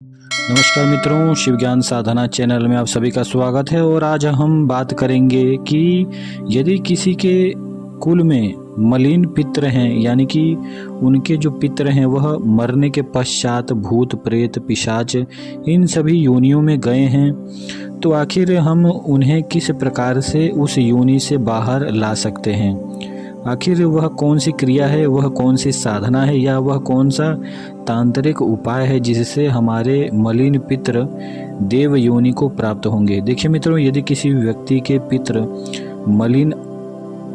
नमस्कार मित्रों, शिव ज्ञान साधना चैनल में आप सभी का स्वागत है। और आज हम बात करेंगे कि यदि किसी के कुल में मलिन पित्र हैं, यानी कि उनके जो पित्र हैं वह मरने के पश्चात भूत प्रेत पिशाच इन सभी योनियों में गए हैं, तो आखिर हम उन्हें किस प्रकार से उस योनि से बाहर ला सकते हैं। आखिर वह कौन सी क्रिया है, वह कौन सी साधना है, या वह कौन सा तांत्रिक उपाय है जिससे हमारे मलिन पित्र देव योनि को प्राप्त होंगे। देखिए मित्रों, यदि किसी व्यक्ति के पित्र मलिन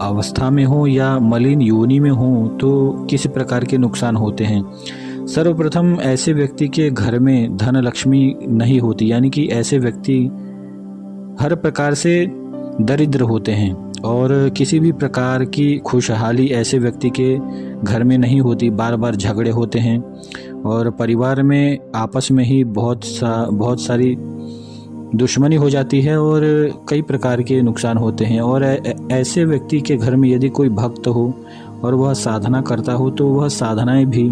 अवस्था में हो या मलिन योनि में हो तो किस प्रकार के नुकसान होते हैं। सर्वप्रथम ऐसे व्यक्ति के घर में धन लक्ष्मी नहीं होती, यानी कि ऐसे व्यक्ति हर प्रकार से दरिद्र होते हैं और किसी भी प्रकार की खुशहाली ऐसे व्यक्ति के घर में नहीं होती। बार बार झगड़े होते हैं और परिवार में आपस में ही बहुत सारी दुश्मनी हो जाती है और कई प्रकार के नुकसान होते हैं। और ऐसे व्यक्ति के घर में यदि कोई भक्त हो और वह साधना करता हो तो वह साधनाएं भी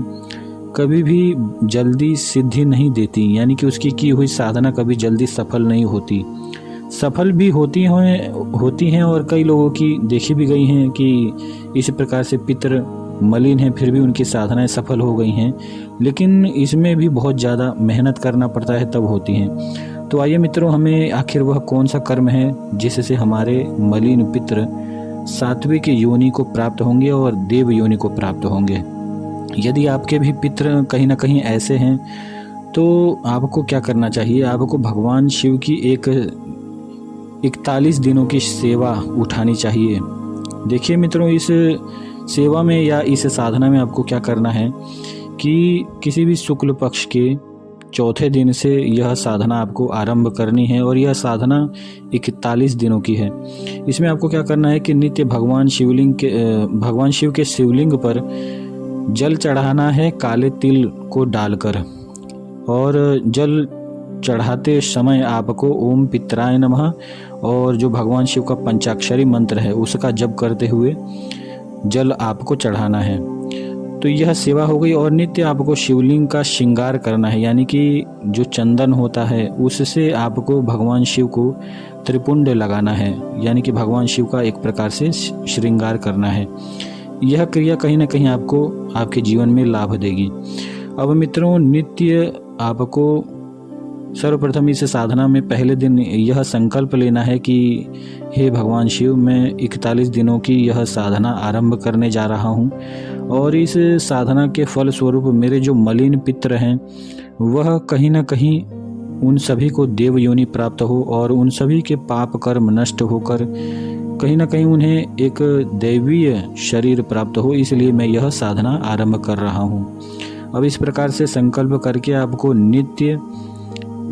कभी भी जल्दी सिद्धि नहीं देती, यानी कि उसकी की हुई साधना कभी जल्दी सफल नहीं होती। सफल भी होती हैं और कई लोगों की देखी भी गई हैं कि इस प्रकार से पितर मलिन हैं फिर भी उनकी साधनाएं सफल हो गई हैं, लेकिन इसमें भी बहुत ज़्यादा मेहनत करना पड़ता है तब होती हैं। तो आइए मित्रों, हमें आखिर वह कौन सा कर्म है जिससे हमारे मलिन पितर सात्विक योनि को प्राप्त होंगे और देव योनि को प्राप्त होंगे। यदि आपके भी पितर कहीं ना कहीं ऐसे हैं तो आपको क्या करना चाहिए। आपको भगवान शिव की 41 दिनों की सेवा उठानी चाहिए। देखिए मित्रों, इस सेवा में या इस साधना में आपको क्या करना है कि किसी भी शुक्ल पक्ष के चौथे दिन से यह साधना आपको आरंभ करनी है और यह साधना 41 दिनों की है। इसमें आपको क्या करना है कि नित्य भगवान शिव के शिवलिंग पर जल चढ़ाना है काले तिल को डालकर, और जल चढ़ाते समय आपको ओम पितराय नमः और जो भगवान शिव का पंचाक्षरी मंत्र है उसका जप करते हुए जल आपको चढ़ाना है। तो यह सेवा हो गई। और नित्य आपको शिवलिंग का श्रृंगार करना है, यानी कि जो चंदन होता है उससे आपको भगवान शिव को त्रिपुंड लगाना है, यानी कि भगवान शिव का एक प्रकार से श्रृंगार करना है। यह क्रिया कहीं ना कहीं आपको आपके जीवन में लाभ देगी। अब मित्रों, नित्य आपको सर्वप्रथम इस साधना में पहले दिन यह संकल्प लेना है कि हे भगवान शिव, मैं 41 दिनों की यह साधना आरंभ करने जा रहा हूँ और इस साधना के फल स्वरूप मेरे जो मलिन पित्र हैं वह कहीं ना कहीं उन सभी को देव योनि प्राप्त हो और उन सभी के पाप कर्म नष्ट होकर कहीं ना कहीं उन्हें एक दैवीय शरीर प्राप्त हो, इसलिए मैं यह साधना आरंभ कर रहा हूँ। अब इस प्रकार से संकल्प करके आपको नित्य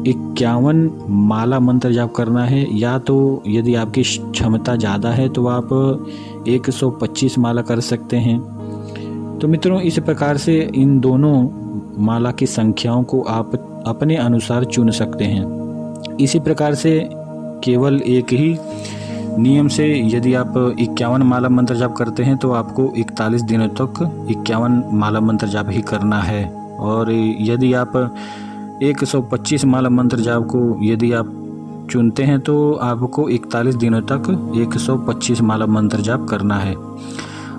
51 माला मंत्र जाप करना है, या तो यदि आपकी क्षमता ज़्यादा है तो आप 125 माला कर सकते हैं। तो मित्रों, इस प्रकार से इन दोनों माला की संख्याओं को आप अपने अनुसार चुन सकते हैं। इसी प्रकार से केवल एक ही नियम से यदि आप 51 माला मंत्र जाप करते हैं तो आपको 41 दिनों तक 51 माला मंत्र जाप ही करना है। और यदि आप 125 माला मंत्र जाप को यदि आप चुनते हैं तो आपको 41 दिनों तक 125 माला मंत्र जाप करना है।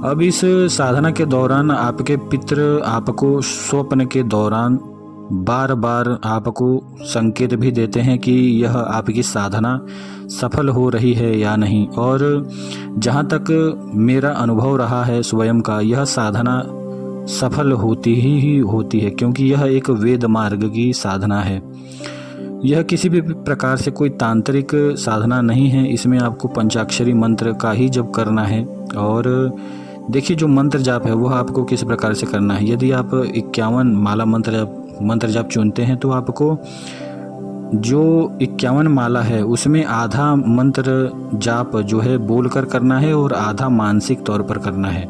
अब इस साधना के दौरान आपके पितृ आपको स्वप्न के दौरान बार बार आपको संकेत भी देते हैं कि यह आपकी साधना सफल हो रही है या नहीं। और जहाँ तक मेरा अनुभव रहा है स्वयं का, यह साधना सफल होती ही होती है, क्योंकि यह एक वेद मार्ग की साधना है। यह किसी भी प्रकार से कोई तांत्रिक साधना नहीं है। इसमें आपको पंचाक्षरी मंत्र का ही जप करना है। और देखिए, जो मंत्र जाप है वह आपको किस प्रकार से करना है। यदि आप 51 माला मंत्र जाप चुनते हैं तो आपको जो 51 माला है उसमें आधा मंत्र जाप जो है बोलकर करना है और आधा मानसिक तौर पर करना है।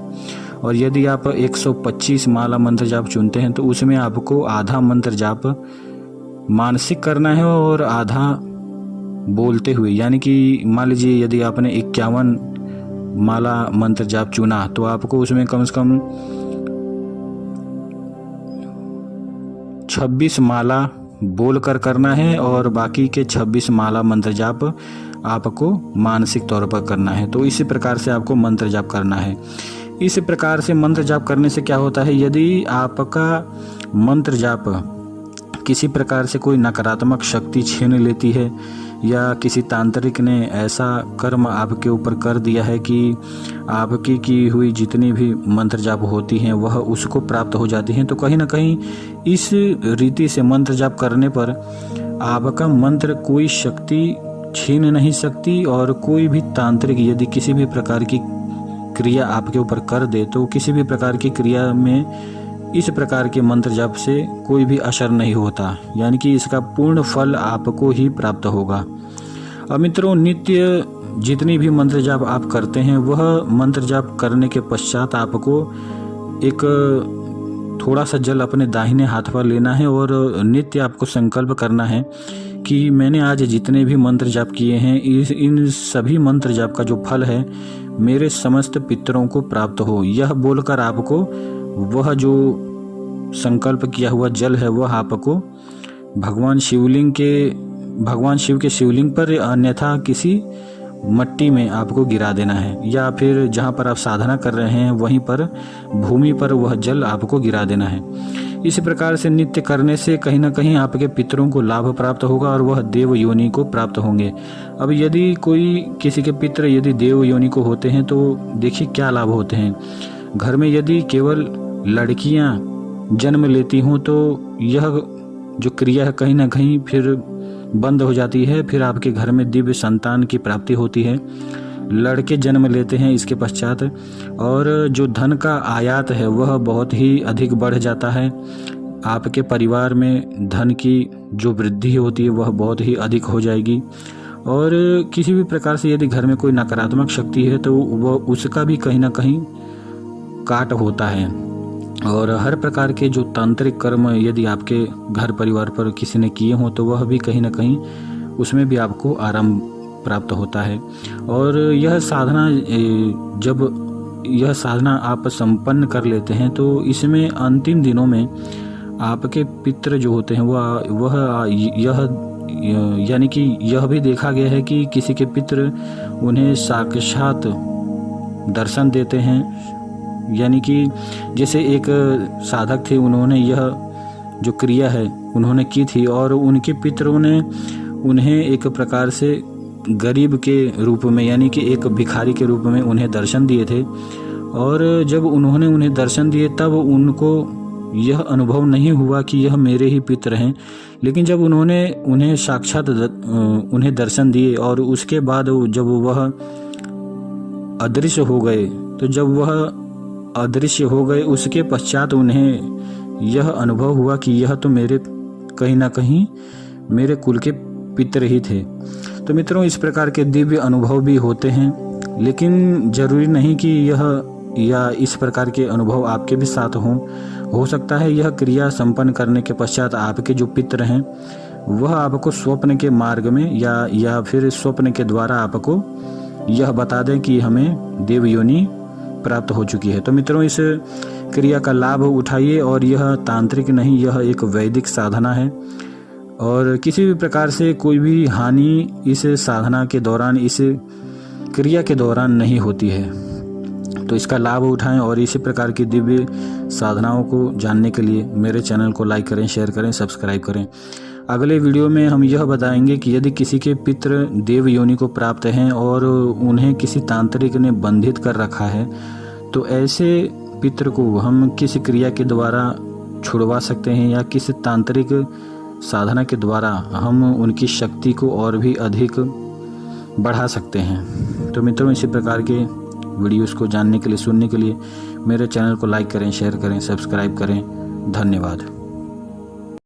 और यदि आप 125 माला मंत्र जाप चुनते हैं तो उसमें आपको आधा मंत्र जाप मानसिक करना है और आधा बोलते हुए, यानी कि मान लीजिए यदि आपने 51 माला मंत्र जाप चुना तो आपको उसमें कम से कम 26 माला बोल कर करना है और बाकी के 26 माला मंत्र जाप आपको मानसिक तौर पर करना है। तो इसी प्रकार से आपको मंत्र जाप करना है। इस प्रकार से मंत्र जाप करने से क्या होता है, यदि आपका मंत्र जाप किसी प्रकार से कोई नकारात्मक शक्ति छीन लेती है या किसी तांत्रिक ने ऐसा कर्म आपके ऊपर कर दिया है कि आपकी की हुई जितनी भी मंत्र जाप होती हैं वह उसको प्राप्त हो जाती हैं, तो कहीं ना कहीं इस रीति से मंत्र जाप करने पर आपका मंत्र कोई शक्ति छीन नहीं सकती और कोई भी तांत्रिक यदि किसी भी प्रकार की क्रिया आपके ऊपर कर दे तो किसी भी प्रकार की क्रिया में इस प्रकार के मंत्र जाप से कोई भी असर नहीं होता, यानी कि इसका पूर्ण फल आपको ही प्राप्त होगा। अब मित्रों, नित्य जितनी भी मंत्र जाप आप करते हैं वह मंत्र जाप करने के पश्चात आपको एक थोड़ा सा जल अपने दाहिने हाथ पर लेना है और नित्य आपको संकल्प करना है कि मैंने आज जितने भी मंत्र जाप किए हैं इन सभी मंत्र जाप का जो फल है मेरे समस्त पितरों को प्राप्त हो। यह बोलकर आपको वह जो संकल्प किया हुआ जल है वह आपको भगवान शिव के शिवलिंग पर अन्यथा किसी मट्टी में आपको गिरा देना है, या फिर जहाँ पर आप साधना कर रहे हैं वहीं पर भूमि पर वह जल आपको गिरा देना है। इसी प्रकार से नित्य करने से कहीं ना कहीं आपके पितरों को लाभ प्राप्त होगा और वह देव योनि को प्राप्त होंगे। अब यदि कोई किसी के पितर यदि देव योनि को होते हैं तो देखिए क्या लाभ होते हैं। घर में यदि केवल लड़कियां जन्म लेती हों तो यह जो क्रिया है कहीं ना कहीं फिर बंद हो जाती है, फिर आपके घर में दिव्य संतान की प्राप्ति होती है। लड़के जन्म लेते हैं इसके पश्चात और जो धन का आयात है वह बहुत ही अधिक बढ़ जाता है। आपके परिवार में धन की जो वृद्धि होती है वह बहुत ही अधिक हो जाएगी और किसी भी प्रकार से यदि घर में कोई नकारात्मक शक्ति है तो वह उसका भी कहीं ना कहीं काट होता है। और हर प्रकार के जो तांत्रिक कर्म यदि आपके घर परिवार पर किसी ने किए हों तो वह भी कहीं ना कहीं उसमें भी आपको आराम प्राप्त होता है। और यह साधना आप संपन्न कर लेते हैं तो इसमें अंतिम दिनों में आपके पितृ जो होते हैं यानी कि यह भी देखा गया है कि किसी के पितृ उन्हें साक्षात दर्शन देते हैं। यानी कि जैसे एक साधक थे, उन्होंने यह जो क्रिया है उन्होंने की थी और उनके पितरों ने उन्हें एक प्रकार से गरीब के रूप में यानी कि एक भिखारी के रूप में उन्हें दर्शन दिए थे। और जब उन्होंने उन्हें दर्शन दिए तब उनको यह अनुभव नहीं हुआ कि यह मेरे ही पितर हैं, लेकिन जब उन्होंने उन्हें साक्षात उन्हें दर्शन दिए और उसके बाद जब वह अदृश्य हो गए तो जब वह अदृश्य हो गए उसके पश्चात उन्हें यह अनुभव हुआ कि यह तो मेरे कहीं ना कहीं मेरे कुल के पितर ही थे। तो मित्रों, इस प्रकार के दिव्य अनुभव भी होते हैं, लेकिन जरूरी नहीं कि यह इस प्रकार के अनुभव आपके भी साथ हों। हो सकता है यह क्रिया संपन्न करने के पश्चात आपके जो पितर हैं वह आपको स्वप्न के मार्ग में या फिर स्वप्न के द्वारा आपको यह बता दें कि हमें देव योनि प्राप्त हो चुकी है। तो मित्रों, इस क्रिया का लाभ उठाइए और यह तांत्रिक नहीं, यह एक वैदिक साधना है और किसी भी प्रकार से कोई भी हानि इस साधना के दौरान इस क्रिया के दौरान नहीं होती है। तो इसका लाभ उठाएं और इसी प्रकार की दिव्य साधनाओं को जानने के लिए मेरे चैनल को लाइक करें, शेयर करें, सब्सक्राइब करें। अगले वीडियो में हम यह बताएंगे कि यदि किसी के पितृ देव योनि को प्राप्त हैं और उन्हें किसी तांत्रिक ने बंधित कर रखा है तो ऐसे पितृ को हम किस क्रिया के द्वारा छुड़वा सकते हैं या किस तांत्रिक साधना के द्वारा हम उनकी शक्ति को और भी अधिक बढ़ा सकते हैं। तो मित्रों, इसी प्रकार के वीडियोस को जानने के लिए, सुनने के लिए मेरे चैनल को लाइक करें, शेयर करें, सब्सक्राइब करें। धन्यवाद।